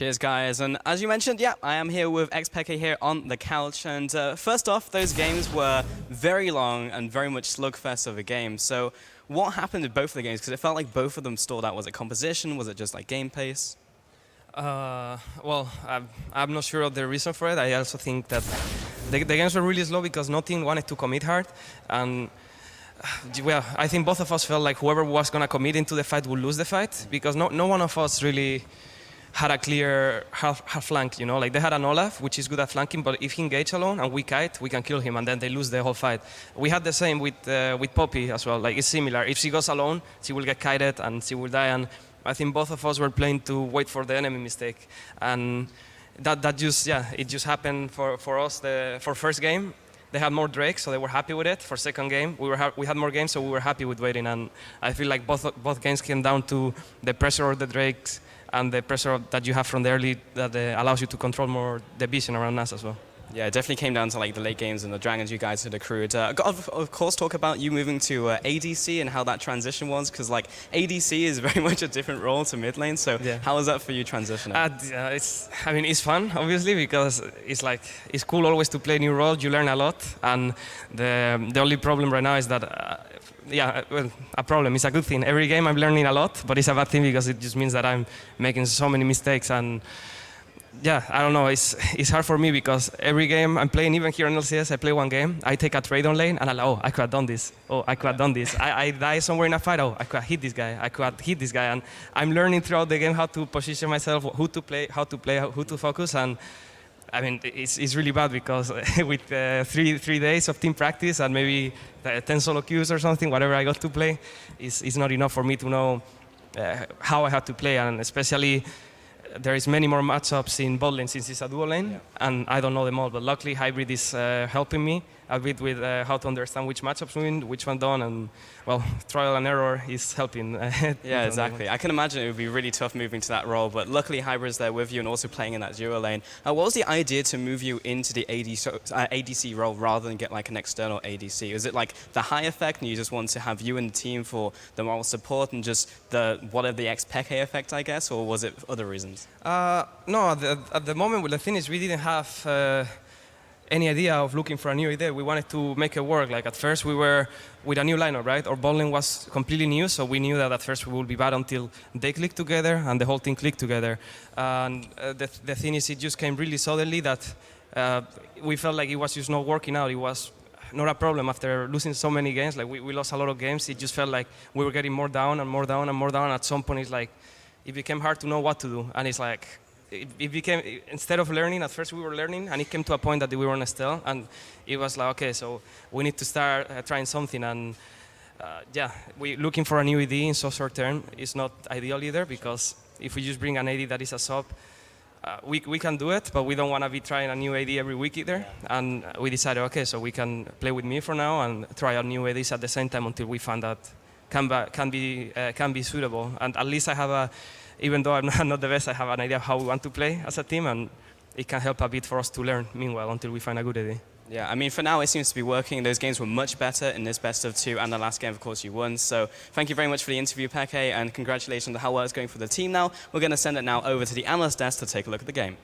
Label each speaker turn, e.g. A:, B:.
A: Cheers, guys. And as you mentioned, yeah, I am here with XPeke here on the couch. And first off, those games were very long and very much slugfest of a game. So what happened in both of the games? Because it felt like both of them stalled out. Was it composition? Was it just like game pace?
B: I'm not sure of the reason for it. I also think that the games were really slow because no team wanted to commit hard. And well, I think both of us felt like whoever was going to commit into the fight would lose the fight because no one of us really had a clear half flank, you know, like they had an Olaf, which is good at flanking, but if he engage alone and we kite, we can kill him and then they lose the whole fight. We had the same with Poppy as well, like it's similar. If she goes alone, she will get kited and she will die, and I think both of us were playing to wait for the enemy mistake. And that just, yeah, it just happened for us for first game. They had more drakes, so they were happy with it. For second game, we had more games, so we were happy with waiting. And I feel like both games came down to the pressure of the drakes and the pressure that you have from the early that allows you to control more the vision around us as well.
A: Yeah, it definitely came down to like the late games and the dragons you guys had accrued. Of course, talk about you moving to ADC and how that transition was, because like ADC is very much a different role to mid lane. So yeah. How was that for you transitioning?
B: It's fun, obviously, because it's cool always to play new roles. You learn a lot, and the only problem right now is that. A problem. It's a good thing. Every game I'm learning a lot, but it's a bad thing because it just means that I'm making so many mistakes. And yeah, I don't know. It's hard for me because every game I'm playing, even here in LCS, I play one game, I take a trade on lane, and I'm like, oh, I could have done this. Oh, I could have done this. I die somewhere in a fight. Oh, I could have hit this guy. I could have hit this guy. And I'm learning throughout the game how to position myself, who to play, who to focus. And I mean, it's really bad because with 3 days of team practice and maybe 10 solo queues or something, whatever I got to play, is not enough for me to know how I have to play. And especially, there is many more matchups in bot lane since it's a duo lane, and I don't know them all. But luckily, Hybrid is helping me a bit with how to understand which matchups win, which one don't, and well, trial and error is helping.
A: Yeah, exactly. I can imagine it would be really tough moving to that role, but luckily Hybrid's there with you and also playing in that duo lane. What was the idea to move you into the ADC role rather than get like an external ADC? Was it like the high effect and you just want to have you in the team for the moral support and just the XPeke effect, I guess, or was it other reasons?
B: No, at the moment with the thing is we didn't have any idea of looking for a new idea. We wanted to make it work. Like at first we were with a new lineup, right? Our bot lane was completely new, so we knew that at first we would be bad until they clicked together and the whole team clicked together. And the thing is, it just came really suddenly that we felt like it was just not working out. It was not a problem after losing so many games. Like we lost a lot of games. It just felt like we were getting more down and more down and more down. At some point, it's like it became hard to know what to do, and it's like. It became, instead of learning, at first we were learning, and it came to a point that we were on a stall, and it was like, okay, so we need to start trying something, and we looking for a new AD in so short term is not ideal either, because if we just bring an AD that is a sub, we can do it, but we don't want to be trying a new AD every week either, and we decided, okay, so we can play with me for now and try out new ADs at the same time until we find that can be suitable, and at least I have even though I'm not the best, I have an idea of how we want to play as a team, and it can help a bit for us to learn, meanwhile, until we find a good idea.
A: Yeah, I mean, for now, it seems to be working. Those games were much better in this best of 2, and the last game, of course, you won. So thank you very much for the interview, Peke, and congratulations on how well it's going for the team now. We're going to send it now over to the analyst desk to take a look at the game.